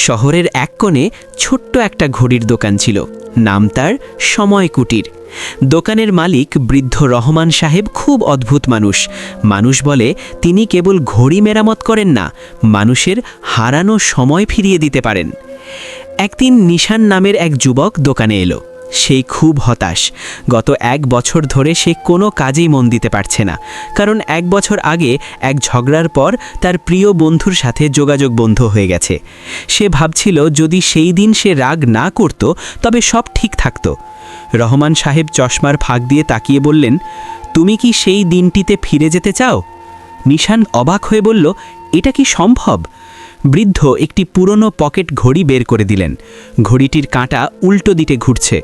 শহরের এক কোণে ছোট্ট একটা ঘড়ির দোকান ছিল। নাম তার সময় কুটির। দোকানের মালিক বৃদ্ধ রহমান সাহেব খুব অদ্ভুত মানুষ। মানুষ বলে তিনি কেবল ঘড়ি মেরামত করেন না, মানুষের হারানো সময় ফিরিয়ে দিতে পারেন। একদিন নিশান নামের এক যুবক দোকানে এলো। সে খুব হতাশ। গত 1 বছর ধরে সে কোনো কাজেই মন দিতে পারছে না, কারণ 1 বছর আগে এক ঝগড়ার পর তার প্রিয় বন্ধুর সাথে যোগাযোগ বন্ধ হয়ে গেছে। সে ভাবছিল যদি সেই দিন সে রাগ না করত তবে সব ঠিক থাকত। রহমান সাহেব চশমার ফাঁক দিয়ে তাকিয়ে বললেন, তুমি কি সেই দিনটিতে ফিরে যেতে চাও? নিশান অবাক হয়ে বলল, এটা কি সম্ভব? বৃদ্ধ একটি পুরনো পকেট ঘড়ি বের করে দিলেন। ঘড়িটির কাঁটা উল্টো দিকে ঘুরছে।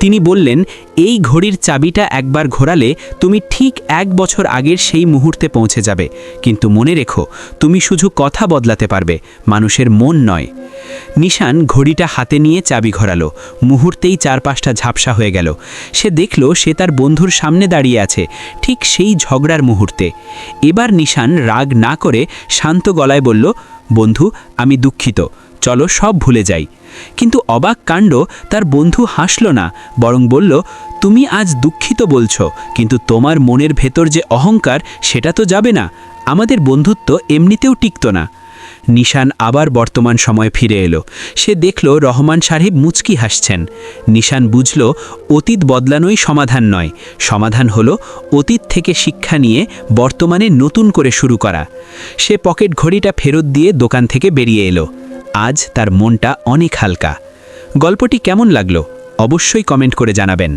তিনি বললেন, এই ঘড়ির চাবিটা একবার ঘোরালে তুমি ঠিক 1 বছর আগের সেই মুহূর্তে পৌঁছে যাবে, কিন্তু মনে রেখো, তুমি শুধু কথা বদলাতে পারবে, মানুষের মন নয়। নিশান ঘড়িটা হাতে নিয়ে চাবি ঘোরালো। মুহূর্তেই চারপাশটা ঝাপসা হয়ে গেল। সে দেখল সে তার বন্ধুর সামনে দাঁড়িয়ে আছে, ঠিক সেই ঝগড়ার মুহূর্তে। এবার নিশান রাগ না করে শান্ত গলায় বলল, বন্ধু, আমি দুঃখিত, চলো সব ভুলে যাই। কিন্তু অবাক কাণ্ড, তার বন্ধু হাসল না, বরং বলল, তুমি আজ দুঃখিত বলছো, কিন্তু তোমার মনের ভেতর যে অহংকার সেটা তো যাবে না। আমাদের বন্ধুত্ব এমনিতেও টিকত না। নিশান আবার বর্তমান সময় ফিরে এলো। সে দেখল রহমান সাহেব মুচকি হাসছেন। নিশান বুঝল অতীত বদলানোই সমাধান নয়, সমাধান হলো অতীত থেকে শিক্ষা নিয়ে বর্তমানে নতুন করে শুরু করা। সে পকেট ঘড়িটা ফেরত দিয়ে দোকান থেকে বেরিয়ে এলো। আজ তার মনটা অনেক হালকা। গল্পটি কেমন লাগলো অবশ্যই কমেন্ট করে জানাবেন।